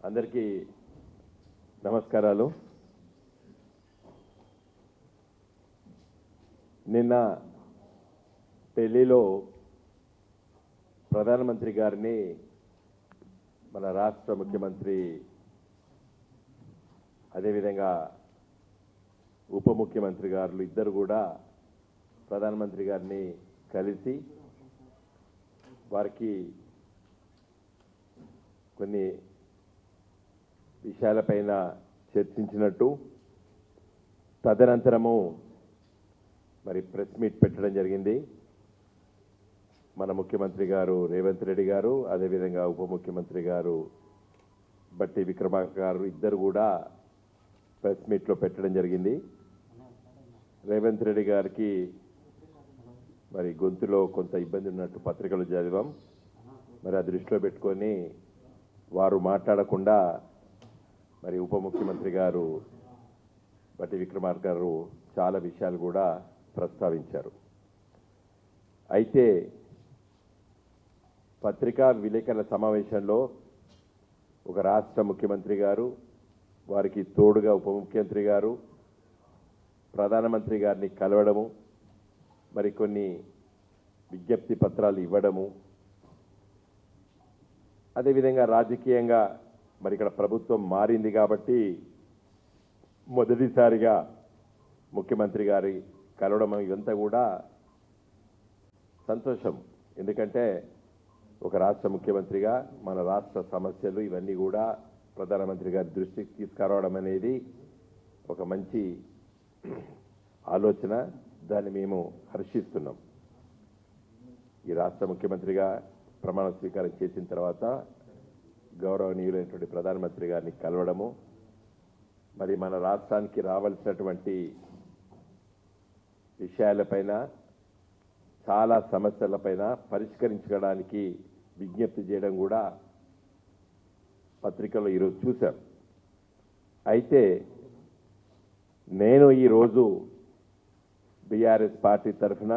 అందరికీ నమస్కారాలు. నిన్న ఢిల్లీలో ప్రధానమంత్రి గారిని మన రాష్ట్ర ముఖ్యమంత్రి అదేవిధంగా ఉప ముఖ్యమంత్రి గారు ఇద్దరు కూడా ప్రధానమంత్రి గారిని కలిసి వారికి కొన్ని విషయాలపైన చర్చించినట్టు తదనంతరము మరి ప్రెస్ మీట్ పెట్టడం జరిగింది. మన ముఖ్యమంత్రి గారు రేవంత్ రెడ్డి గారు అదేవిధంగా ఉప ముఖ్యమంత్రి గారు బట్టి విక్రమార్క గారు ఇద్దరు కూడా ప్రెస్ మీట్లో పెట్టడం జరిగింది. రేవంత్ రెడ్డి గారికి మరి గొంతులో కొంత ఇబ్బంది ఉన్నట్టు పత్రికలు చదివాం. మరి ఆ దృష్టిలో పెట్టుకొని వారు మాట్లాడకుండా మరి ఉప ముఖ్యమంత్రి గారు బట్టి విక్రమార్క గారు చాలా విషయాలు కూడా ప్రస్తావించారు. అయితే పత్రికా విలేకరుల సమావేశంలో ఒక రాష్ట్ర ముఖ్యమంత్రి గారు వారికి తోడుగా ఉప ముఖ్యమంత్రి గారు ప్రధానమంత్రి గారిని కలవడము, మరికొన్ని విజ్ఞప్తి పత్రాలు ఇవ్వడము, అదేవిధంగా రాజకీయంగా మరి ఇక్కడ ప్రభుత్వం మారింది కాబట్టి మొదటిసారిగా ముఖ్యమంత్రి గారి కలవడం ఇదంతా కూడా సంతోషం. ఎందుకంటే ఒక రాష్ట్ర ముఖ్యమంత్రిగా మన రాష్ట్ర సమస్యలు ఇవన్నీ కూడా ప్రధానమంత్రి గారి దృష్టికి తీసుకురావడం అనేది ఒక మంచి ఆలోచన. దాన్ని మేము హర్షిస్తున్నాం. ఈ రాష్ట్ర ముఖ్యమంత్రిగా ప్రమాణ స్వీకారం చేసిన తర్వాత గౌరవనీయులైనటువంటి ప్రధానమంత్రి గారిని కలవడము, మరి మన రాష్ట్రానికి రావాల్సినటువంటి విషయాలపైన చాలా సమస్యలపైన పరిష్కరించడానికి విజ్ఞప్తి చేయడం కూడా పత్రికలో ఈరోజు చూశాం. అయితే నేను ఈరోజు బీఆర్ఎస్ పార్టీ తరఫున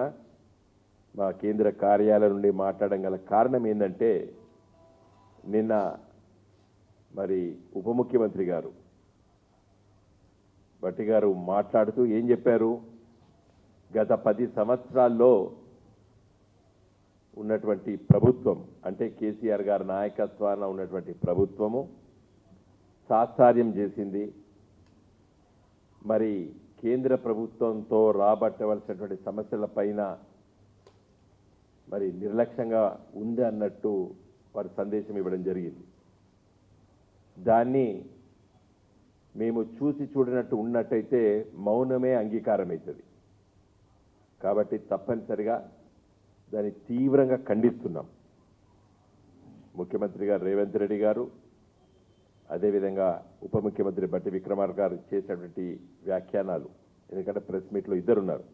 మా కేంద్ర కార్యాలయం నుండి మాట్లాడడం గల కారణం ఏంటంటే, నిన్న మరి ఉప ముఖ్యమంత్రి గారు బట్టి గారు మాట్లాడుతూ ఏం చెప్పారు, గత 10 సంవత్సరాల్లో ఉన్నటువంటి ప్రభుత్వం అంటే కేసీఆర్ గారి నాయకత్వాన ఉన్నటువంటి ప్రభుత్వము సాత్కార్యం చేసింది. మరి కేంద్ర ప్రభుత్వంతో రాబట్టవలసినటువంటి సమస్యల పైన మరి నిర్లక్ష్యంగా ఉంది అన్నట్టు వారి సందేశం ఇవ్వడం జరిగింది. దాన్ని మేము చూసి చూడనట్టు ఉన్నట్టయితే మౌనమే అంగీకారం అవుతుంది. కాబట్టి తప్పనిసరిగా దాన్ని తీవ్రంగా ఖండిస్తున్నాం. ముఖ్యమంత్రి గారు రేవంత్ రెడ్డి గారు అదేవిధంగా ఉప ముఖ్యమంత్రి బట్టి విక్రమార్క గారు చేసినటువంటి వ్యాఖ్యానాలు, ఎందుకంటే ప్రెస్ మీట్లో ఇద్దరున్నారు.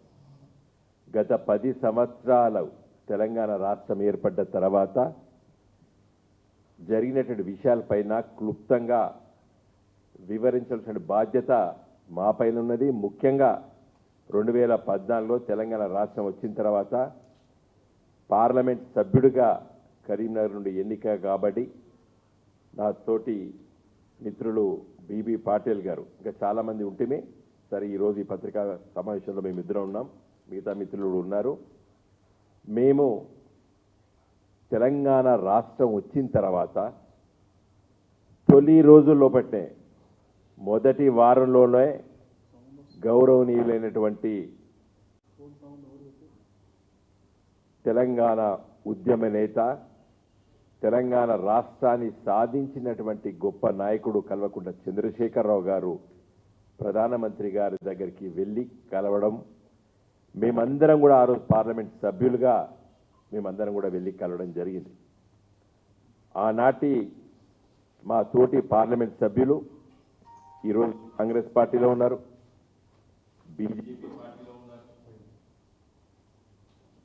గత 10 సంవత్సరాలు తెలంగాణ రాష్ట్రం ఏర్పడ్డ తర్వాత జరిగినటువంటి విషయాలపైన క్లుప్తంగా వివరించాల్సిన బాధ్యత మా పైన ఉన్నది. ముఖ్యంగా 2014లో తెలంగాణ రాష్ట్రం వచ్చిన తర్వాత పార్లమెంట్ సభ్యుడిగా కరీంనగర్ నుండి ఎన్నిక కాబట్టి నా తోటి మిత్రులు బీబీ పాటిల్ గారు ఇంకా చాలామంది ఉంటేనే సరే ఈరోజు ఈ పత్రికా సమావేశంలో మేము ఇద్దరం ఉన్నాం, మిగతా మిత్రులు ఉన్నారు. మేము తెలంగాణ రాష్ట్రం వచ్చిన తర్వాత తొలి రోజుల్లోపట్నే మొదటి వారంలోనే గౌరవనీయులైనటువంటి తెలంగాణ ఉద్యమ నేత, తెలంగాణ రాష్ట్రాన్ని సాధించినటువంటి గొప్ప నాయకుడు కల్వకుంట్ల చంద్రశేఖరరావు గారు ప్రధానమంత్రి గారి దగ్గరికి వెళ్ళి కలవడం, మేమందరం కూడా ఆ రోజు పార్లమెంట్ సభ్యులుగా మేమందరం కూడా వెళ్ళి కలవడం జరిగింది. ఆనాటి మా తోటి పార్లమెంట్ సభ్యులు ఈరోజు కాంగ్రెస్ పార్టీలో ఉన్నారు, బీజేపీ పార్టీలో ఉన్నారు.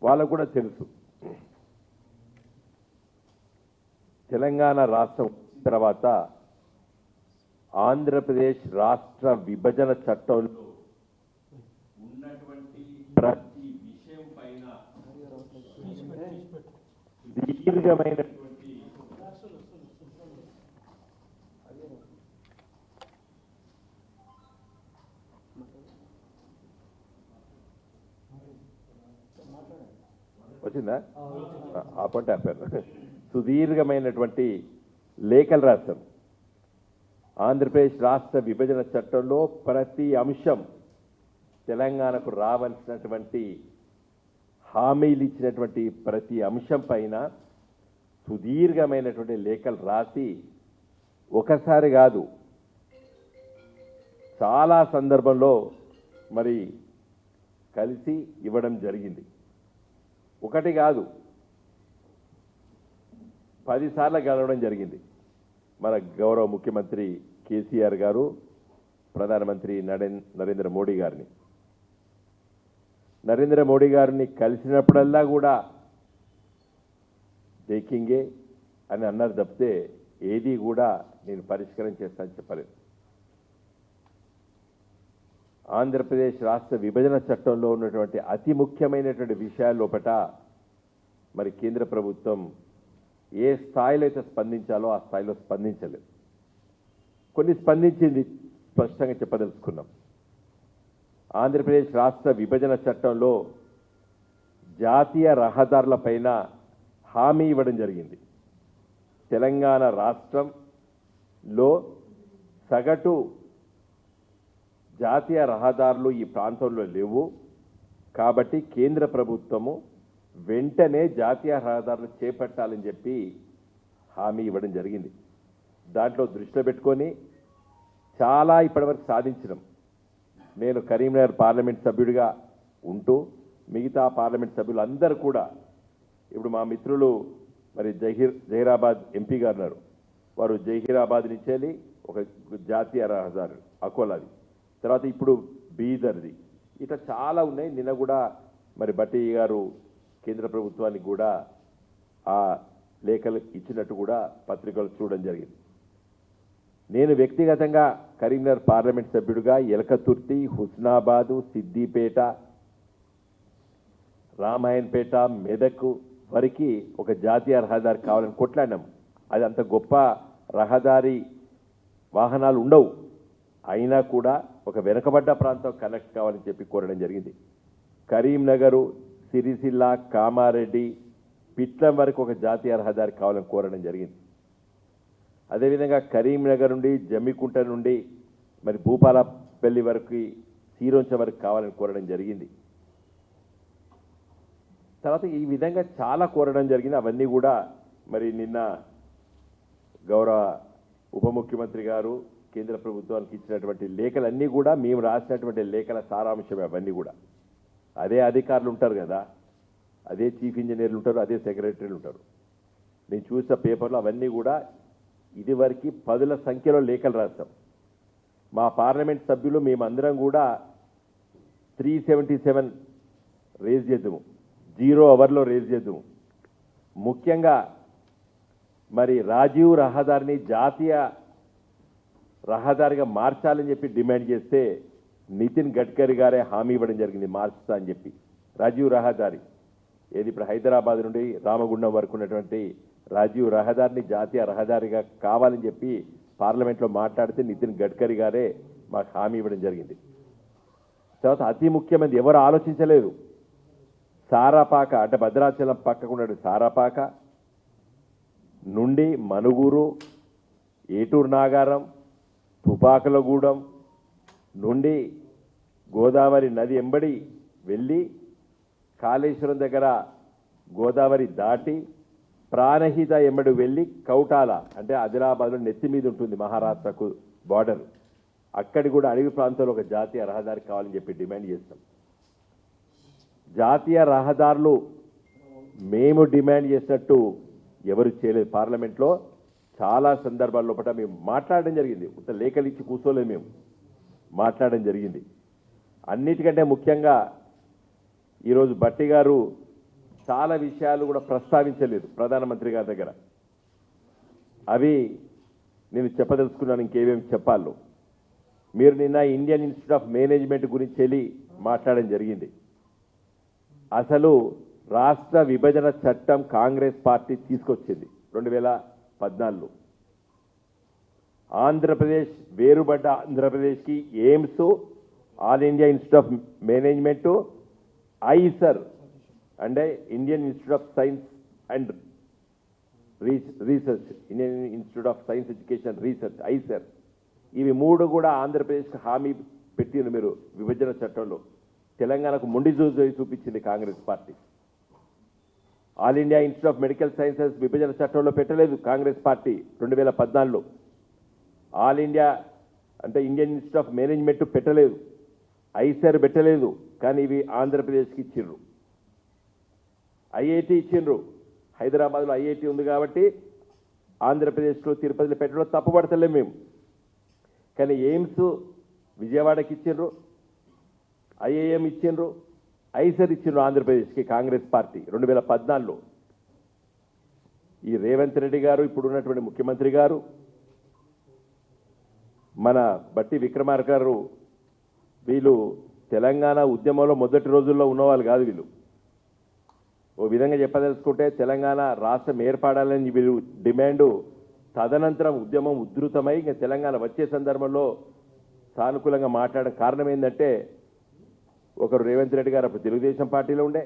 వాళ్ళకు కూడా తెలుసు తెలంగాణ రాష్ట్రం తర్వాత ఆంధ్రప్రదేశ్ రాష్ట్ర విభజన చట్టంలో ఉన్నటువంటి ప్రతి విషయం పైన దీర్ఘమైనటువంటి వచ్చిందా ఆపంటే ఆపారు. సుదీర్ఘమైనటువంటి లేఖలు రాస్తాం. ఆంధ్రప్రదేశ్ రాష్ట్ర విభజన చట్టంలో ప్రతి అంశం తెలంగాణకు రావాల్సినటువంటి హామీలు ఇచ్చినటువంటి ప్రతి అంశం పైన సుదీర్ఘమైనటువంటి లేఖలు రాసి ఒకసారి కాదు చాలా సందర్భంలో మరి కలిసి ఇవ్వడం జరిగింది. ఒకటి కాదు 10 సార్లు కలవడం జరిగింది. మన గౌరవ ముఖ్యమంత్రి కేసీఆర్ గారు, ప్రధానమంత్రి నరేంద్ర మోడీ గారిని. నరేంద్ర మోడీ గారిని కలిసినప్పుడల్లా కూడా టేకింగే అని అన్నారు తప్పితే ఏది కూడా నేను పరిష్కారం చేస్తానని చెప్పలేదు. ఆంధ్రప్రదేశ్ రాష్ట్ర విభజన చట్టంలో ఉన్నటువంటి అతి ముఖ్యమైనటువంటి విషయాల లోపట మరి కేంద్ర ప్రభుత్వం ఏ స్థాయిలో అయితే స్పందించాలో ఆ స్థాయిలో స్పందించలేదు. కొన్ని స్పందించింది, స్పష్టంగా చెప్పదలుచుకున్నాం. ఆంధ్రప్రదేశ్ రాష్ట్ర విభజన చట్టంలో జాతీయ రహదారులపైన హామీ ఇవ్వడం జరిగింది. తెలంగాణ రాష్ట్రంలో సగటు జాతీయ రహదారులు ఈ ప్రాంతంలో లేవు కాబట్టి కేంద్ర ప్రభుత్వము వెంటనే జాతీయ రహదారులు చేపట్టాలని చెప్పి హామీ ఇవ్వడం జరిగింది. దాంట్లో దృష్టిలో పెట్టుకొని చాలా ఇప్పటివరకు సాధించడం. నేను కరీంనగర్ పార్లమెంట్ సభ్యుడిగా ఉంటూ మిగతా పార్లమెంట్ సభ్యులు అందరూ కూడా ఇప్పుడు మా మిత్రులు మరి జహీరాబాద్ ఎంపీ గారు ఉన్నారు. వారు జహీరాబాద్ నుంచి వెళ్ళి ఒక జాతీయ రహదారు అకోలాది, తర్వాత ఇప్పుడు బీదర్ది, ఇట్లా చాలా ఉన్నాయి. నిన్న కూడా మరి బట్టి గారు కేంద్ర ప్రభుత్వానికి కూడా ఆ లేఖలు ఇచ్చినట్టు కూడా పత్రికలు చూడడం జరిగింది. నేను వ్యక్తిగతంగా కరీంనగర్ పార్లమెంట్ సభ్యుడిగా ఎలకతుర్తి, హుస్నాబాదు, సిద్దిపేట, రామాయణపేట, మెదక్ వరకు ఒక జాతీయ రహదారి కావాలని కొట్లాడినాం. అది అంత గొప్ప రహదారి వాహనాలు ఉండవు, అయినా కూడా ఒక వెనుకబడ్డ ప్రాంతం కనెక్ట్ కావాలని చెప్పి కోరడం జరిగింది. కరీంనగరు, సిరిసిల్ల, కామారెడ్డి, పిట్లం వరకు ఒక జాతీయ రహదారి కావాలని కోరడం జరిగింది. అదేవిధంగా కరీంనగర్ నుండి జమ్మికుంట నుండి మరి భూపాలపల్లి వరకు, సీరోంచ వరకు కావాలని కోరడం జరిగింది. తర్వాత ఈ విధంగా చాలా కోరడం జరిగింది. అవన్నీ కూడా మరి నిన్న గౌరవ ఉప ముఖ్యమంత్రి గారు కేంద్ర ప్రభుత్వానికి ఇచ్చినటువంటి లేఖలన్నీ కూడా మేము రాసినటువంటి లేఖల సారాంశమే. అవన్నీ కూడా అదే అధికారులు ఉంటారు కదా, అదే చీఫ్ ఇంజనీర్లు ఉంటారు, అదే సెక్రటరీలు ఉంటారు. నేను చూసిన పేపర్లో అవన్నీ కూడా ఇదివరకు 10ల సంఖ్యలో లేఖలు రాస్తాం. మా పార్లమెంట్ సభ్యులు మేమందరం కూడా 377 రేజ్ చేద్దాము, 0 అవర్లో రేజ్ చేద్దాము. ముఖ్యంగా మరి రాజీవ్ రహదారిని జాతీయ రహదారిగా మార్చాలని చెప్పి డిమాండ్ చేస్తే నితిన్ గడ్కరీ గారే హామీ ఇవ్వడం జరిగింది, మార్చుతా అని చెప్పి. రాజీవ్ రహదారి ఏది ఇప్పుడు హైదరాబాద్ నుండి రామగుండం వరకు ఉన్నటువంటి రాజీవ్ రహదారిని జాతీయ రహదారిగా కావాలని చెప్పి పార్లమెంట్లో మాట్లాడితే నితిన్ గడ్కరీ గారే మాకు హామీ ఇవ్వడం జరిగింది. తర్వాత అతి ముఖ్యమైనది ఎవరు ఆలోచించలేదు, సారాపాక అంటే భద్రాచలం పక్కకు ఉన్న సారాపాక నుండి మనుగూరు, ఏటూరు నాగారం, తుపాకులగూడెం నుండి గోదావరి నది ఎంబడి వెళ్ళి కాళేశ్వరం దగ్గర గోదావరి దాటి ప్రాణహిత ఎంబడి వెళ్ళి కౌటాల అంటే ఆదిలాబాద్లో నెత్తి మీద ఉంటుంది మహారాష్ట్రకు బార్డర్, అక్కడి కూడా అడవి ప్రాంతంలో ఒక జాతీయ రహదారి కావాలని చెప్పి డిమాండ్ చేస్తాం. జాతీయ రహదారులు మేము డిమాండ్ చేసినట్టు ఎవరు చేయలేదు. పార్లమెంట్లో చాలా సందర్భాల లోపల మేము మాట్లాడడం జరిగింది, కొంత లేఖలు ఇచ్చి కూర్చోలేదు, మేము మాట్లాడడం జరిగింది. అన్నిటికంటే ముఖ్యంగా ఈరోజు బట్టి గారు చాలా విషయాలు కూడా ప్రస్తావించలేదు ప్రధానమంత్రి గారి దగ్గర. అవి నేను చెప్పదలుచుకున్నాను, ఇంకేమేమి చెప్పాలో. మీరు నిన్న ఇండియన్ ఇన్స్టిట్యూట్ ఆఫ్ మేనేజ్మెంట్ గురించి వెళ్ళి మాట్లాడడం జరిగింది. అసలు రాష్ట్ర విభజన చట్టం కాంగ్రెస్ పార్టీ తీసుకొచ్చింది 2014లో. ఆంధ్రప్రదేశ్ వేరుబడ్డ ఆంధ్రప్రదేశ్కి AIIMS, all India institute of management, ఐసర్ అంటే Indian institute of science and research, Indian institute of science education research, IISER, ఇవి మూడు కూడా ఆంధ్రప్రదేశ్కి హామీ పెట్టింది మీరు విభజన చట్టంలో. తెలంగాణకు మొండి చూపించింది Congress party. All India institute of Medical sciences విభజన చట్టంలో పెట్టలేదు కాంగ్రెస్ పార్టీ 2014లో. ఆల్ ఇండియా అంటే ఇండియన్ ఇన్స్టిట్యూట్ ఆఫ్ మేనేజ్మెంట్ పెట్టలేదు, ఐసెర్ పెట్టలేదు. కానీ ఇవి ఆంధ్రప్రదేశ్కి ఇచ్చిండ్రు. ఐఐటి ఇచ్చిండ్రు, హైదరాబాద్లో ఐఐటి ఉంది కాబట్టి ఆంధ్రప్రదేశ్లో తిరుపతిలో పెట్టడంలో తప్పుపడతలేము మేము. కానీ ఎయిమ్స్ విజయవాడకి ఇచ్చిండ్రు, ఐఐఎం ఇచ్చిండ్రు, ఐసెర్ ఇచ్చిండ్రు ఆంధ్రప్రదేశ్కి కాంగ్రెస్ పార్టీ 2014లో. ఈ రేవంత్ రెడ్డి గారు ఇప్పుడు ఉన్నటువంటి ముఖ్యమంత్రి గారు, మన బట్టి విక్రమార్క గారు, వీళ్ళు తెలంగాణ ఉద్యమంలో మొదటి రోజుల్లో ఉన్నవాళ్ళు కాదు. వీళ్ళు ఓ విధంగా చెప్పదలుచుకుంటే తెలంగాణ రాష్ట్రం ఏర్పడాలని వీళ్ళు డిమాండు, తదనంతరం ఉద్యమం ఉధృతమై ఇంకా తెలంగాణ వచ్చే సందర్భంలో సానుకూలంగా మాట్లాడడం కారణం ఏంటంటే, ఒకరు రేవంత్ రెడ్డి గారు అప్పుడు తెలుగుదేశం పార్టీలో ఉండే,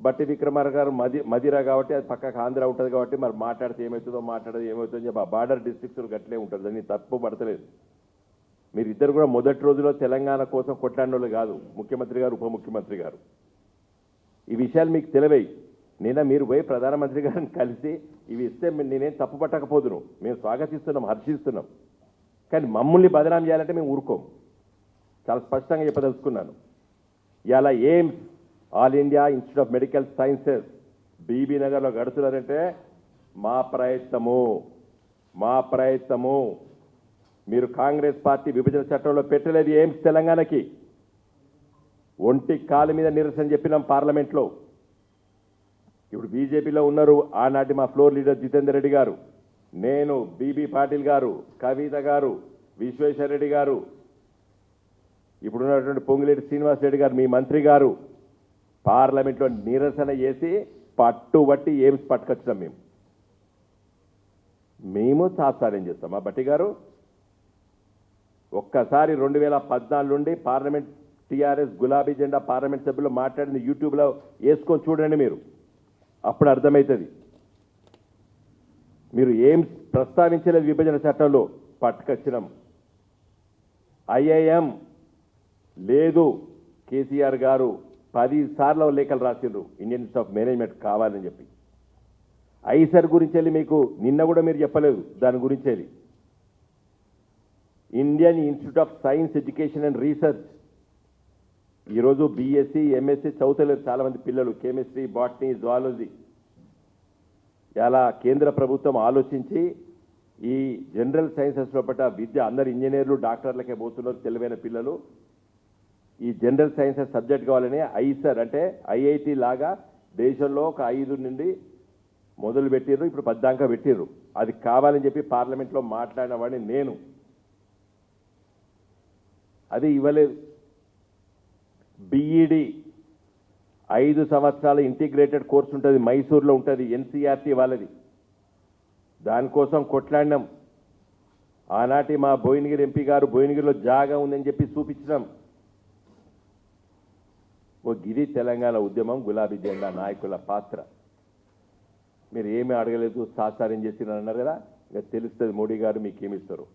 బట్టి విక్రమార్క గారు మదిరా కాబట్టి అది పక్కకు ఆంధ్ర ఉంటుంది కాబట్టి మరి మాట్లాడితే ఏమవుతుందో మాట్లాడదు ఏమవుతుందో చెప్పి ఆ బార్డర్ డిస్ట్రిక్ట్స్ గట్లే ఉంటుంది, దాన్ని తప్పు పడతలేదు. మీరు ఇద్దరు కూడా మొదటి రోజులో తెలంగాణ కోసం కొట్లాడిన వాళ్ళు కాదు, ముఖ్యమంత్రి గారు ఉప ముఖ్యమంత్రి గారు. ఈ విషయాలు మీకు తెలివై నిన్న మీరు పోయి ప్రధానమంత్రి గారిని కలిసి ఇవి ఇస్తే నేనేం తప్పు పట్టకపోదును, మేము స్వాగతిస్తున్నాం, హర్షిస్తున్నాం. కానీ మమ్మల్ని బదనాం చేయాలంటే మేము ఊరుకోం. చాలా స్పష్టంగా చెప్పదలుచుకున్నాను. ఇలా AIIMS, all India institute of Medical Sciences బీబీ నగర్లో గడుతున్నారంటే మా ప్రయత్నము. మీరు కాంగ్రెస్ పార్టీ విభజన చట్టంలో పెట్టలేదు ఎయిమ్స్ తెలంగాణకి. ఒంటి కాలు మీద నిరసన చెప్పినాం పార్లమెంట్లో. ఇప్పుడు బీజేపీలో ఉన్నారు ఆనాటి మా ఫ్లోర్ లీడర్ జితేందర్ రెడ్డి గారు, నేను, బీబీ పాటిల్ గారు, కవిత గారు, విశ్వేశ్వర రెడ్డి గారు, ఇప్పుడు ఉన్నటువంటి పొంగులేటి శ్రీనివాస్ రెడ్డి గారు, మీ మంత్రి గారు పార్లమెంట్లో నిరసన చేసి పట్టుబట్టి ఎయిమ్స్ పట్టుకొచ్చినాం. మేము సాత్సార్యం చేస్తాం. ఆ బట్టి గారు ఒక్కసారి 2014 నుండి పార్లమెంట్ టీఆర్ఎస్ గులాబీ జెండా పార్లమెంట్ సభ్యులు మాట్లాడింది యూట్యూబ్లో వేసుకొని చూడండి మీరు, అప్పుడు అర్థమవుతుంది. మీరు ఎయిమ్స్ ప్రస్తావించలేదు విభజన చట్టంలో, పట్టుకొచ్చినాం. ఐఐఎం లేదు, కేసీఆర్ గారు 10 సార్లు లేఖలు రాసిండ్రు ఇండియన్ ఇన్స్టిట్యూట్ ఆఫ్ మేనేజ్మెంట్ కావాలని చెప్పి. ఐసర్ గురించి వెళ్ళి మీకు నిన్న కూడా మీరు చెప్పలేదు దాని గురించి. వెళ్ళి Indian institute of science education and research, ఈరోజు బీఎస్సీ ఎంఎస్సీ చదువుతలేరు చాలామంది పిల్లలు, కెమిస్ట్రీ, బాటనీ, జువాలజీ. ఇలా కేంద్ర ప్రభుత్వం ఆలోచించి ఈ జనరల్ సైన్సెస్ లోపల విద్య అందరు ఇంజనీర్లు డాక్టర్లకే పోతున్నారు తెలివైన పిల్లలు. ఈ జనరల్ సైన్సెస్ సబ్జెక్ట్ కావాలని ఐసర్ అంటే ఐఐటి లాగా దేశంలో ఒక 5 నుండి మొదలు పెట్టిర్రు, ఇప్పుడు 10 దాకా పెట్టిర్రు. అది కావాలని చెప్పి పార్లమెంట్లో మాట్లాడిన వాడిని నేను. అది ఇవ్వలేదు. బీఈడి 5 సంవత్సరాల ఇంటిగ్రేటెడ్ కోర్సు ఉంటుంది, మైసూర్లో ఉంటుంది, ఎన్సీఆర్టీ వాళ్ళది. దానికోసం కొట్లాడినాం. ఆనాటి మా భువనగిరి ఎంపీ గారు భువనగిరిలో జాగా ఉందని చెప్పి చూపించినాం. ఓ గిరి తెలంగాణ ఉద్యమం, గులాబీ జెండా నాయకుల పాత్ర. మీరు ఏమీ అడగలేదు, సాత్సార్యం చేసినారు అన్నారు కదా, ఇక తెలుస్తుంది మోడీ గారు మీకేమిస్తారు.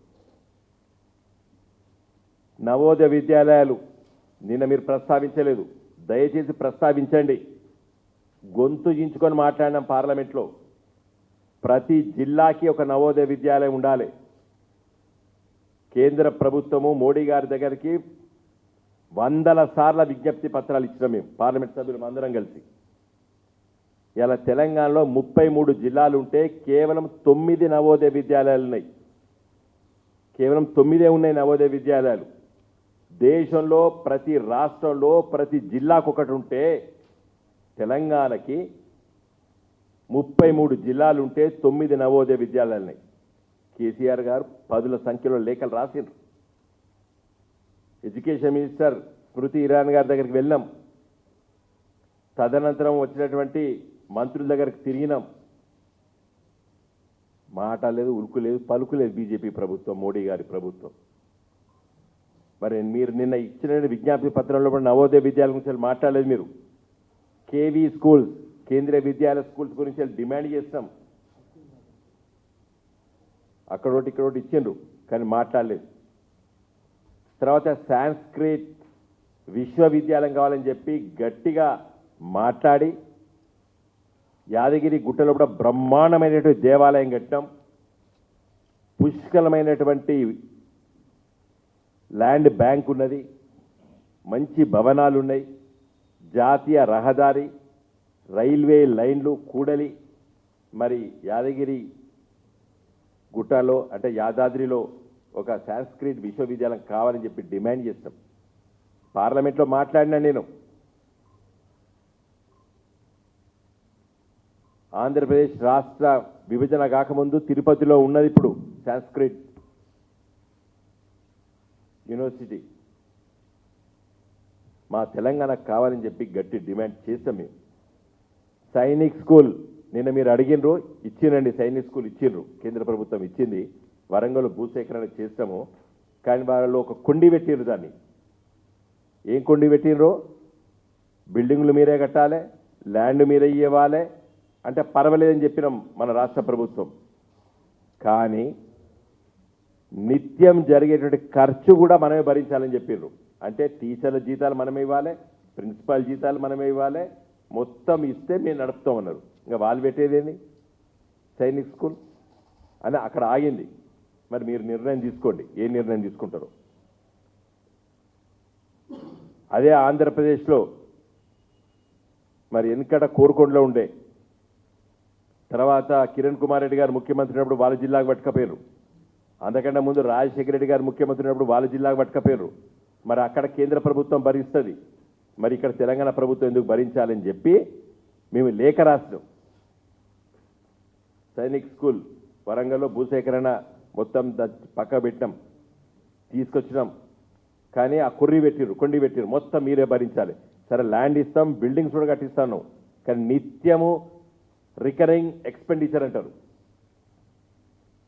నవోదయ విద్యాలయాలు నిన్న మీరు ప్రస్తావించలేదు, దయచేసి ప్రస్తావించండి. గొంతు చించుకొని మాట్లాడినాం పార్లమెంట్లో. ప్రతి జిల్లాకి ఒక నవోదయ విద్యాలయం ఉండాలి. కేంద్ర ప్రభుత్వము మోడీ గారి దగ్గరికి 100 సార్ల విజ్ఞప్తి పత్రాలు ఇచ్చినాం మేము పార్లమెంట్ సభ్యులు అందరం కలిసి. ఇలా తెలంగాణలో 33 జిల్లాలు ఉంటే కేవలం 9 నవోదయ విద్యాలయాలు ఉన్నాయి. కేవలం 9 ఉన్నాయి నవోదయ విద్యాలయాలు. దేశంలో ప్రతి రాష్ట్రంలో ప్రతి జిల్లాకు ఒకటి ఉంటే తెలంగాణకి 33 జిల్లాలు ఉంటే 9 నవోదయ విద్యాలయాలు ఉన్నాయి. కేసీఆర్ గారు 10ల సంఖ్యలో లేఖలు రాసిండ్రు. ఎడ్యుకేషన్ మినిస్టర్ స్మృతి ఇరానీ గారి దగ్గరికి వెళ్ళాం. తదనంతరం వచ్చినటువంటి మంత్రుల దగ్గరికి తిరిగినాం. మాట లేదు, ఉలుకు లేదు, పలుకు లేదు బీజేపీ ప్రభుత్వం, మోడీ గారి ప్రభుత్వం. మరి మీరు నిన్న ఇచ్చిన విజ్ఞప్తి పత్రంలో కూడా నవోదయ విద్యాలయం గురించి మాట్లాడలేదు మీరు. KV schools, Kendriya Vidyalaya schools గురించి డిమాండ్ చేస్తాం. అక్కడోటి ఇక్కడోటి ఇచ్చిండ్రు కానీ మాట్లాడలేదు. తర్వాత సాంస్క్రిట్ విశ్వవిద్యాలయం కావాలని చెప్పి గట్టిగా మాట్లాడి యాదగిరి గుట్టలో కూడా బ్రహ్మాండమైనటువంటి దేవాలయం కట్టాం. పుష్కలమైనటువంటి ల్యాండ్ బ్యాంక్ ఉన్నది, మంచి భవనాలు ఉన్నాయి, జాతీయ రహదారి, రైల్వే లైన్లు, కూడలి. మరి యాదగిరి గుట్టలో అంటే యాదాద్రిలో ఒక సాంస్క్రిట్ విశ్వవిద్యాలయం కావాలని చెప్పి డిమాండ్ చేస్తాం. పార్లమెంట్లో మాట్లాడినా నేను. ఆంధ్రప్రదేశ్ రాష్ట్ర విభజన కాకముందు తిరుపతిలో ఉన్నది ఇప్పుడు సాంస్క్రిట్ యూనివర్సిటీ. మా తెలంగాణకు కావాలని చెప్పి గట్టి డిమాండ్ చేస్తాం మేము. సైనిక్ స్కూల్ నిన్న మీరు అడిగినరు, ఇచ్చినండి. సైనిక్ స్కూల్ ఇచ్చిండ్రు, కేంద్ర ప్రభుత్వం ఇచ్చింది. వరంగల్ భూసేకరణ చేస్తాము కానీ వాళ్ళలో ఒక కొండి పెట్టిండ్రు. దాన్ని ఏం కొండి పెట్టినరో, బిల్డింగ్లు మీరే కట్టాలి, ల్యాండ్ మీరే ఇవ్వాలి అంటే పర్వాలేదని చెప్పినాం మన రాష్ట్ర ప్రభుత్వం. కానీ నిత్యం జరిగేటువంటి ఖర్చు కూడా మనమే భరించాలని చెప్పిర్రు. అంటే టీచర్ల జీతాలు మనమే ఇవ్వాలి, ప్రిన్సిపాల్ జీతాలు మనమే ఇవ్వాలి, మొత్తం ఇస్తే మేము నడుపుతామన్నారు. ఇంకా వాళ్ళు పెట్టేదేంది సైనిక్ స్కూల్ అని అక్కడ ఆగింది. మరి మీరు నిర్ణయం తీసుకోండి, ఏ నిర్ణయం తీసుకుంటారో. అదే ఆంధ్రప్రదేశ్లో మరి వెనకట కోరుకొండలో ఉండే, తర్వాత కిరణ్ కుమార్ రెడ్డి గారు ముఖ్యమంత్రి ఉన్నప్పుడు వాళ్ళ జిల్లాకు పట్టుకపోయారు. అంతకంటే ముందు రాజశేఖర రెడ్డి గారు ముఖ్యమంత్రి ఉన్నప్పుడు వాళ్ళ జిల్లాకు పట్టుకపోయారు. మరి అక్కడ కేంద్ర ప్రభుత్వం భరిస్తుంది, మరి ఇక్కడ తెలంగాణ ప్రభుత్వం ఎందుకు భరించాలని చెప్పి మేము లేఖ రాసినాం. సైనిక్ స్కూల్ వరంగల్లో భూసేకరణ మొత్తం పక్క పెట్టినాం, తీసుకొచ్చినాం. కానీ ఆ కొండి పెట్టిర్రు, మొత్తం మీరే భరించాలి. సరే ల్యాండ్ ఇస్తాం, బిల్డింగ్స్ కూడా కట్టిస్తాను, కానీ నిత్యము రికరింగ్ ఎక్స్పెండిచర్ అంటారు.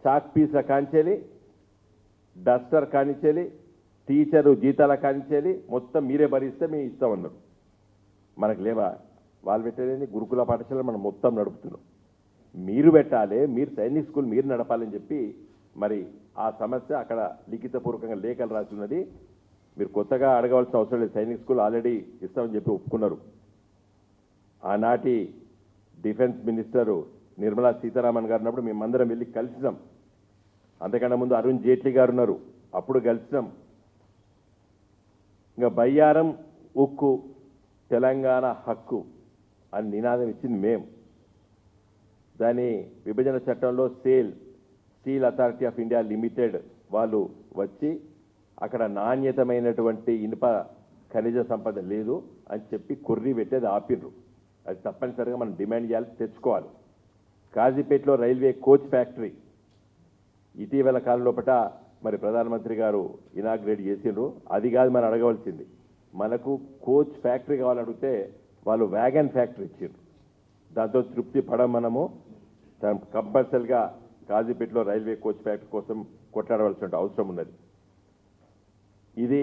చాక్ పీస్ల కాంచేలి, డస్టర్ కానించేలి, టీచరు జీతాల కానించేలి, మొత్తం మీరే భరిస్తే మేము ఇస్తామన్నారు. మనకు లేవా? వాళ్ళు పెట్టేది గురుకుల పాఠశాల మనం మొత్తం నడుపుతున్నాం. మీరు పెట్టాలి, మీరు సైనిక్ స్కూల్ మీరు నడపాలని చెప్పి మరి ఆ సమస్య అక్కడ లిఖితపూర్వకంగా లేఖలు రాసి ఉన్నది. మీరు కొత్తగా అడగవలసిన అవసరం లేదు. సైనిక్ స్కూల్ ఆల్రెడీ ఇస్తామని చెప్పి ఒప్పుకున్నారు. ఆనాటి డిఫెన్స్ మినిస్టరు నిర్మలా సీతారామన్ గారు ఉన్నప్పుడు మేమందరం వెళ్ళి కలిసినాం. అంతకన్నా ముందు అరుణ్ జైట్లీ గారు ఉన్నారు, అప్పుడు కలిసినాం. ఇంకా బయ్యారం ఉక్కు తెలంగాణ హక్కు అని నినాదం ఇచ్చింది మేము. దాని విభజన చట్టంలో steel authority of India limited వాళ్ళు వచ్చి అక్కడ నాణ్యతమైనటువంటి ఇనుప ఖనిజ సంపద లేదు అని చెప్పి కొర్రీ పెట్టేది ఆపిర్రు. అది తప్పనిసరిగా మనం డిమాండ్ చేయాలి, తెచ్చుకోవాలి. కాజీపేటలో రైల్వే కోచ్ ఫ్యాక్టరీ ఇటీవల కాలం లోపల మరి ప్రధానమంత్రి గారు ఇనాగ్రేట్ చేసిండ్రు. అది కాదు మనం అడగవలసింది. మనకు కోచ్ ఫ్యాక్టరీ కావాలని అడిగితే వాళ్ళు వ్యాగన్ ఫ్యాక్టరీ ఇచ్చిండ్రు. దాంతో తృప్తి పడం మనము కంపల్సరిగా కాజీపేటలో రైల్వే కోచ్ ఫ్యాక్టరీ కోసం కొట్లాడవలసిన అవసరం ఉన్నది. ఇది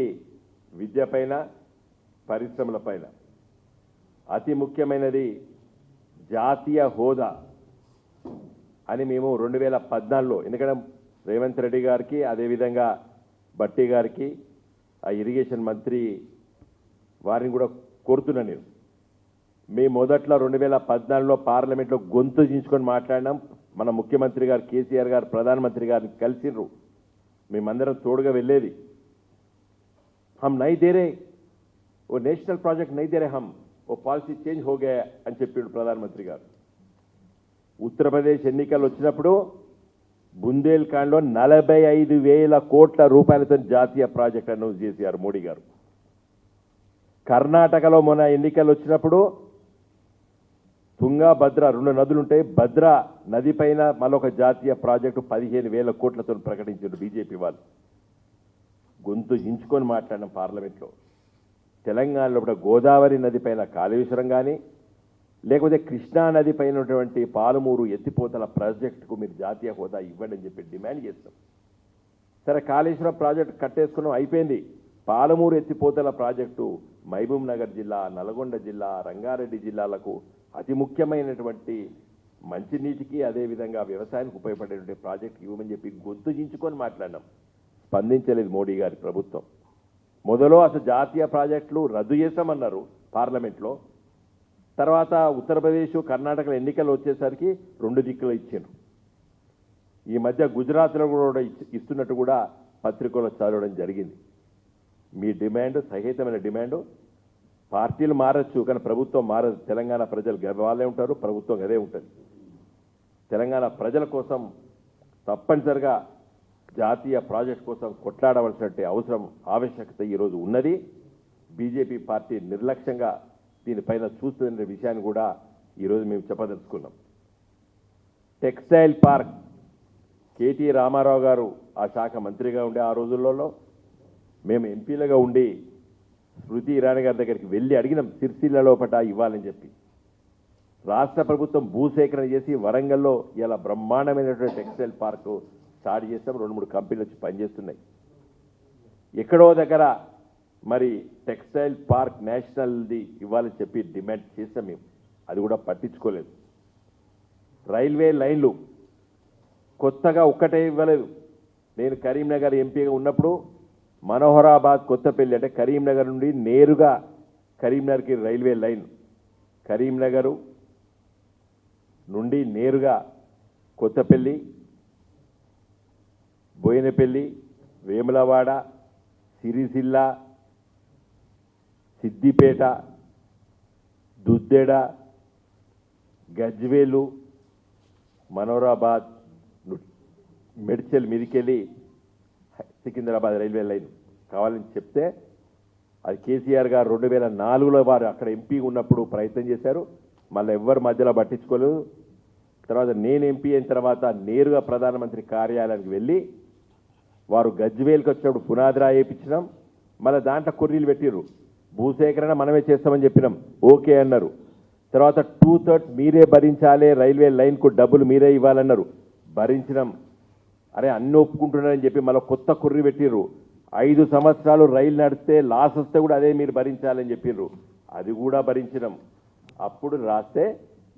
విద్య పైన, పరిశ్రమల పైన. అతి ముఖ్యమైనది జాతీయ హోదా అని మేము 2014లో, ఎందుకంటే రేవంత్ రెడ్డి గారికి అదేవిధంగా భట్టి గారికి ఆ ఇరిగేషన్ మంత్రి వారిని కూడా కోరుతున్నా నేను. మేము మొదట్లో 2014లో పార్లమెంట్లో గొంతు దించుకొని మాట్లాడినాం. మన ముఖ్యమంత్రి గారు కేసీఆర్ గారు ప్రధానమంత్రి గారిని కలిసిర్రు. మేమందరం తోడుగా వెళ్ళేది. हम नहीं दे रहे, वो नेशनल प्रोजेक्ट नहीं दे रहे हम, वो పాలసీ చేంజ్ हो गया అని చెప్పిండు ప్రధానమంత్రి గారు. ఉత్తరప్రదేశ్ ఎన్నికలు వచ్చినప్పుడు బుందేల్ఖండ్లో 45,000 కోట్ల రూపాయలతో జాతీయ ప్రాజెక్ట్ అనౌన్స్ చేశారు మోడీ గారు. కర్ణాటకలో మొన్న ఎన్నికలు వచ్చినప్పుడు తుంగా, భద్ర 2 నదులు ఉంటాయి. భద్ర నది పైన మరొక జాతీయ ప్రాజెక్టు 15,000 కోట్లతో ప్రకటించారు బీజేపీ వాళ్ళు. గొంతు హించుకొని మాట్లాడిన పార్లమెంట్లో. తెలంగాణలో కూడా గోదావరి నది పైన కాళేశ్వరం కానీ, లేకపోతే కృష్ణా నది పైన ఉన్నటువంటి పాలమూరు ఎత్తిపోతల ప్రాజెక్టుకు మీరు జాతీయ హోదా ఇవ్వండి అని చెప్పి డిమాండ్ చేస్తాం. సరే కాళేశ్వరం ప్రాజెక్టు కట్టేసుకున్నాం, అయిపోయింది. పాలమూరు ఎత్తిపోతల ప్రాజెక్టు మహబూబ్ నగర్ జిల్లా, నల్గొండ జిల్లా, రంగారెడ్డి జిల్లాలకు అతి ముఖ్యమైనటువంటి మంచినీటికి అదేవిధంగా వ్యవసాయానికి ఉపయోగపడేటువంటి ప్రాజెక్టు ఇవ్వమని చెప్పి గొంతు చించుకొని మాట్లాడినాం. స్పందించలేదు మోడీ గారి ప్రభుత్వం. మొదలో అసలు జాతీయ ప్రాజెక్టులు రద్దు చేస్తామన్నారు పార్లమెంట్లో. తర్వాత ఉత్తరప్రదేశ్, కర్ణాటకలో ఎన్నికలు వచ్చేసరికి 2 దిక్కులు ఇచ్చారు. ఈ మధ్య గుజరాత్లో కూడా ఇస్తున్నట్టు కూడా పత్రికల్లో చదవడం జరిగింది. మీ డిమాండ్ సహితమైన డిమాండ్. పార్టీలు మారచ్చు కానీ ప్రభుత్వం మారదు. తెలంగాణ ప్రజలు వాళ్ళే ఉంటారు, ప్రభుత్వం అదే ఉంటుంది. తెలంగాణ ప్రజల కోసం తప్పనిసరిగా జాతీయ ప్రాజెక్ట్ కోసం కొట్లాడవలసినట్టు అవసరం, ఆవశ్యకత ఈరోజు ఉన్నది. బీజేపీ పార్టీ నిర్లక్ష్యంగా దీనిపైన చూస్తున్న విషయాన్ని కూడా ఈరోజు మేము చెప్పదలుచుకున్నాం. టెక్స్టైల్ పార్క్ కేటీ రామారావు గారు ఆ శాఖ మంత్రిగా ఉండే ఆ రోజులలో మేము ఎంపీలుగా ఉండి స్మృతి ఇరానీ గారి దగ్గరికి వెళ్ళి అడిగినాం సిరిసిల్ల లోపట ఇవ్వాలని చెప్పి. రాష్ట్ర ప్రభుత్వం భూసేకరణ చేసి వరంగల్లో ఇలా బ్రహ్మాండమైనటువంటి టెక్స్టైల్ పార్కు స్టార్ట్ చేస్తాం. 2-3 కంపెనీలు వచ్చి పనిచేస్తున్నాయి. ఎక్కడో దగ్గర మరి టెక్స్టైల్ పార్క్ నేషనల్ది ఇవ్వాలని చెప్పి డిమాండ్ చేస్తాం మేము. అది కూడా పట్టించుకోలేదు. రైల్వే లైన్లు కొత్తగా ఒక్కటే ఇవ్వలేదు. నేను కరీంనగర్ ఎంపీగా ఉన్నప్పుడు మనోహరాబాద్ కొత్తపల్లి అంటే కరీంనగర్ నుండి నేరుగా కరీంనగర్కి రైల్వే లైన్, కరీంనగరు నుండి నేరుగా కొత్తపల్లి, బోయినపల్లి, వేములవాడ, సిరిసిల్ల, సిద్దిపేట, దుద్దెడ, గజ్వేలు, మనోహరాబాద్, మెడ్చల్ మీదికెళ్ళి సికింద్రాబాద్ రైల్వే లైన్ కావాలని చెప్తే అది కేసీఆర్ గారు 2004లో వారు అక్కడ ఎంపీ ఉన్నప్పుడు ప్రయత్నం చేశారు. మళ్ళీ ఎవ్వరు మధ్యలో పట్టించుకోలేదు. తర్వాత నేను ఎంపీ అయిన తర్వాత నేరుగా ప్రధానమంత్రి కార్యాలయానికి వెళ్ళి వారు గజ్వేల్కి వచ్చినప్పుడు పునాదిరా వేయించినాం. మళ్ళీ దాంట్లో కొర్రీలు పెట్టిర్రు. భూసేకరణ మనమే చేస్తామని చెప్పినాం. ఓకే అన్నారు. తర్వాత 2/3 మీరే భరించాలి, రైల్వే లైన్కు డబ్బులు మీరే ఇవ్వాలన్నారు. భరించినాం. అరే అన్ని ఒప్పుకుంటున్నారని చెప్పి మళ్ళీ కొత్త కుర్రి పెట్టిర్రు. 5 సంవత్సరాలు రైలు నడిస్తే లాస్ వస్తే కూడా అదే మీరు భరించాలని చెప్పిర్రు. అది కూడా భరించినాం. అప్పుడు రాస్తే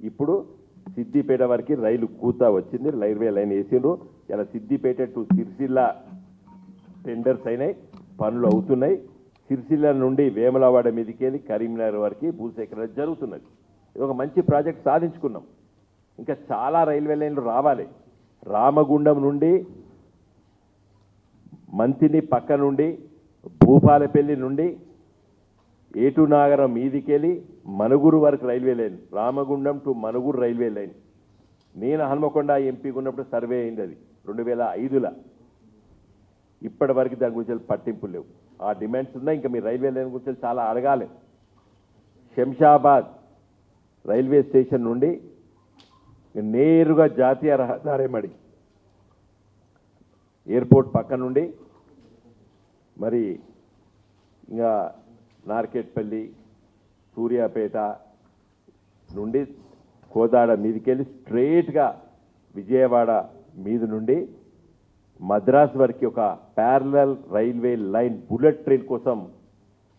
ఇప్పుడు సిద్దిపేట వరకు రైలు కూత వచ్చింది, రైల్వే లైన్ వేసిండ్రు. ఇలా సిద్దిపేట టు సిరిసిల్ల టెండర్స్ అయినాయి, పనులు అవుతున్నాయి. సిరిసిల్ల నుండి వేములవాడ మీదకి వెళ్ళి కరీంనగర్ వరకు భూసేకరణ జరుగుతున్నది. ఇది ఒక మంచి ప్రాజెక్ట్ సాధించుకున్నాం. ఇంకా చాలా రైల్వే లైన్లు రావాలి. రామగుండం నుండి మంతిని పక్క నుండి భూపాలపల్లి నుండి ఏటునాగరం మీదికెళ్ళి మనుగురు వరకు railway line, Ramagundam to Manuguru railway line. నేను హనుమకొండ ఎంపీగా ఉన్నప్పుడు సర్వే అయింది, అది 2005లో. ఇప్పటి వరకు దాని గురించి పట్టింపులు లేవు. ఆ డిమాండ్స్ ఉన్నాయి. ఇంకా మీ రైల్వే లైన్ గురించి చాలా అడగాలి. శంషాబాద్ రైల్వే స్టేషన్ నుండి నేరుగా జాతీయ రహదారి ఎయిర్పోర్ట్ పక్క నుండి మరి ఇంకా నార్కెట్పల్లి, సూర్యాపేట నుండి కోదాడ మీదికెళ్ళి స్ట్రైట్గా విజయవాడ మీద నుండి మద్రాసు వరకు ఒక parallel railway line, bullet train కోసం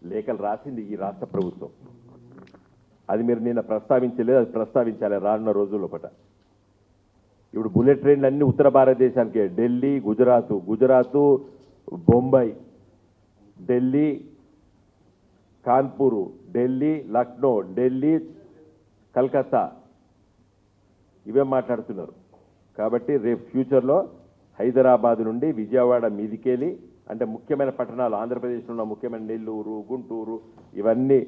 లేఖలు రాసింది ఈ రాష్ట్ర ప్రభుత్వం. అది మీరు నిన్న ప్రస్తావించలేదు, అది ప్రస్తావించాలి రానున్న రోజుల్లోపట. ఇప్పుడు బుల్లెట్ ట్రైన్లు అన్ని ఉత్తర భారతదేశానికే. ఢిల్లీ, గుజరాత్, బొంబాయి, ఢిల్లీ కాన్పూరు, ఢిల్లీ లక్నో, ఢిల్లీ కలకత్తా, ఇవే మాట్లాడుతున్నారు. కాబట్టి రేపు ఫ్యూచర్లో హైదరాబాద్ నుండి విజయవాడ మీదికెళ్ళి, అంటే ముఖ్యమైన పట్టణాలు ఆంధ్రప్రదేశ్లో ఉన్న ముఖ్యమైన నెల్లూరు, గుంటూరు ఇవన్నీ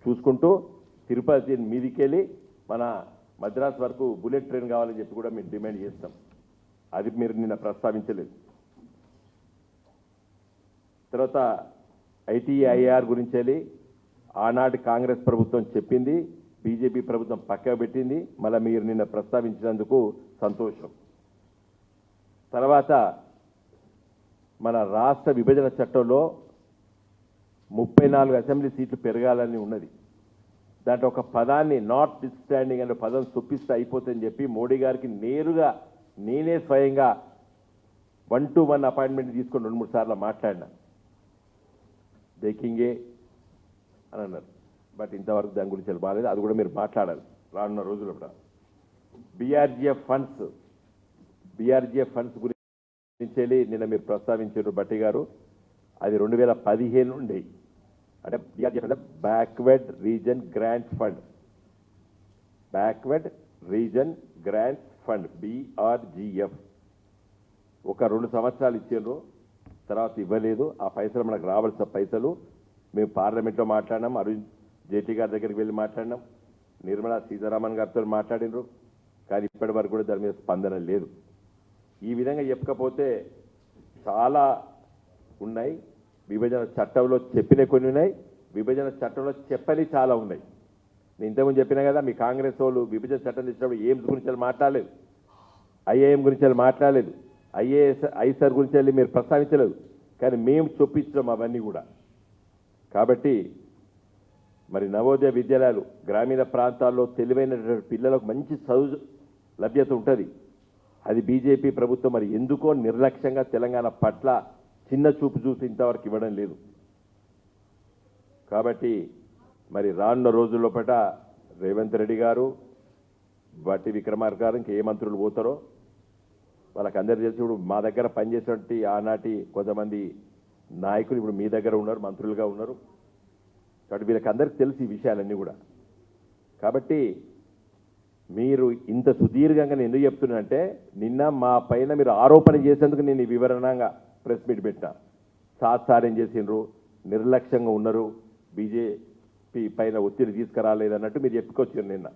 చూసుకుంటూ తిరుపతి మీదికెళ్ళి మన మద్రాసు వరకు బుల్లెట్ ట్రైన్ కావాలని చెప్పి కూడా మేము డిమాండ్ చేస్తాం. అది మీరు నిన్న ప్రస్తావించలేదు. తర్వాత ఐటీఐఆర్ గురించి వెళ్ళి ఆనాటి కాంగ్రెస్ ప్రభుత్వం చెప్పింది, బీజేపీ ప్రభుత్వం పక్కకు పెట్టింది. మళ్ళీ మీరు నిన్న ప్రస్తావించినందుకు సంతోషం. తర్వాత మన రాష్ట్ర విభజన చట్టంలో 34 అసెంబ్లీ సీట్లు పెరగాలని ఉన్నది. దాంట్లో ఒక పదాన్ని నాట్ డిస్టాండింగ్ అనే పదం చొప్పిస్తే అయిపోతుందని చెప్పి మోడీ గారికి నేరుగా నేనే స్వయంగా 1-to-1 అపాయింట్మెంట్ తీసుకొని 2-3 సార్లు మాట్లాడినా. దేకింగే అని అన్నారు. బట్ ఇంతవరకు దాని గురించి బాగాలేదు, అది కూడా మీరు మాట్లాడాలి రానున్న రోజుల్లో కూడా. బీఆర్జీఎఫ్ ఫండ్స్ గురించి నిన్న మీరు ప్రస్తావించారు బట్టి గారు. అది 2015 నుండి, అంటే బీఆర్జీఎఫ్ అంటే backward reason grant fund BRGF. ఒక 2 సంవత్సరాలు ఇచ్చారు, తర్వాత ఇవ్వలేదు. ఆ పైసలు మనకు రావాల్సిన పైసలు మేము పార్లమెంట్లో మాట్లాడినాం, అరుణ్ జైట్లీ గారి దగ్గరికి వెళ్ళి మాట్లాడినాం, నిర్మలా సీతారామన్ గారితో మాట్లాడినారు. కానీ ఇప్పటి వరకు కూడా దాని మీద స్పందన లేదు. ఈ విధంగా చెప్పకపోతే చాలా ఉన్నాయి. విభజన చట్టంలో చెప్పిన కొన్ని ఉన్నాయి, విభజన చట్టంలో చెప్పని చాలా ఉన్నాయి. నేను ఇంతకుముందు చెప్పినా కదా, మీ కాంగ్రెస్ వాళ్ళు విభజన చట్టం తెచ్చినప్పుడు ఎయిమ్స్ గురించి మాట్లాడలేదు, ఐఏఎం గురించి మాట్లాడలేదు, ఐసర్ గురించి మీరు ప్రస్తావించలేదు. కానీ మేము చొప్పించడం అవన్నీ కూడా. కాబట్టి మరి నవోదయ విద్యాలయాలు గ్రామీణ ప్రాంతాల్లో తెలివైనటువంటి పిల్లలకు మంచి చదువు లభ్యత ఉంటుంది. అది బీజేపీ ప్రభుత్వం మరి ఎందుకో నిర్లక్ష్యంగా తెలంగాణ పట్ల చిన్న చూపు చూసి ఇంతవరకు ఇవ్వడం లేదు. కాబట్టి మరి రానున్న రోజుల్లోపట రేవంత్ రెడ్డి గారు, బట్టి విక్రమార్క గారు, ఇంకే మంత్రులు పోతారో వాళ్ళకి అందరు తెలిసి, ఇప్పుడు మా దగ్గర పనిచేసినటువంటి ఆనాటి కొంతమంది నాయకులు ఇప్పుడు మీ దగ్గర ఉన్నారు, మంత్రులుగా ఉన్నారు. కాబట్టి వీళ్ళకి అందరికి తెలిసి ఈ విషయాలన్నీ కూడా. కాబట్టి మీరు ఇంత సుదీర్ఘంగా నేను ఎందుకు చెప్తున్నానంటే, నిన్న మా పైన మీరు ఆరోపణ చేసేందుకు నేను ఈ వివరణంగా ప్రెస్ మీట్ పెట్టినా. సాత్సార్యం చేసిండ్రు, నిర్లక్ష్యంగా ఉన్నారు, బీజేపీ పైన ఒత్తిడి తీసుకురాలేదన్నట్టు మీరు చెప్పుకొచ్చారు. నిన్న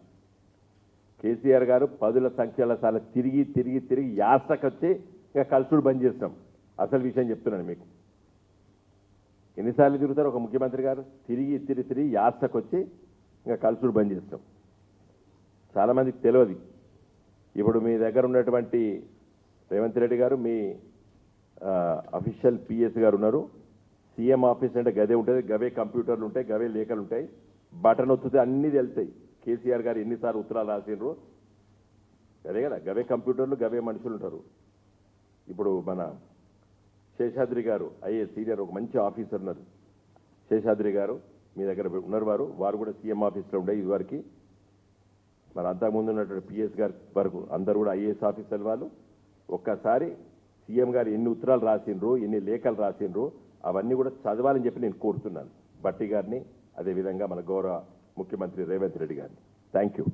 కేసీఆర్ గారు 10ల సంఖ్యల సార్లు తిరిగి యాసకొచ్చి ఇంకా కలుసుడు బంద్ చేస్తాం. అసలు విషయం చెప్తున్నాను మీకు. ఎన్నిసార్లు తిరుగుతారు ఒక ముఖ్యమంత్రి గారు? తిరిగి యాసకొచ్చి ఇంకా కలుసుడు బంద్ చేస్తాం. చాలామందికి తెలియదు. ఇప్పుడు మీ దగ్గర ఉన్నటువంటి రేవంత్ రెడ్డి గారు, మీ అఫీషియల్ పిఎస్ గారు ఉన్నారు. సీఎం ఆఫీస్ అంటే గదే ఉంటుంది, గవే కంప్యూటర్లు ఉంటాయి, గవే లేఖలు ఉంటాయి. బటన్ ఒత్తితే అన్నీ తెలుస్తాయి. కేసీఆర్ గారు ఎన్నిసార్లు ఉత్తరాలు రాసిండ్రు అదే కదా, గవే కంప్యూటర్లు, గవే మనుషులు ఉంటారు. ఇప్పుడు మన శేషాద్రి గారు ఐఏఎస్ సీనియర్ ఒక మంచి ఆఫీసర్ ఉన్నారు. శేషాద్రి గారు మీ దగ్గర ఉన్నారు. వారు కూడా సీఎం ఆఫీస్లో ఉండే ఇదివరకు. మరి అంతకుముందు ఉన్నటువంటి పిఎస్ గారి వరకు అందరూ కూడా ఐఏఎస్ ఆఫీసర్ వాళ్ళు. ఒక్కసారి సీఎం గారు ఎన్ని ఉత్తరాలు రాసిండ్రు, ఎన్ని లేఖలు రాసిండ్రు అవన్నీ కూడా చదవాలని చెప్పి నేను కోరుతున్నాను బట్టి గారిని, అదేవిధంగా మన గౌరవ ముఖ్యమంత్రి రేవంత్ రెడ్డి గారిని. Thank you.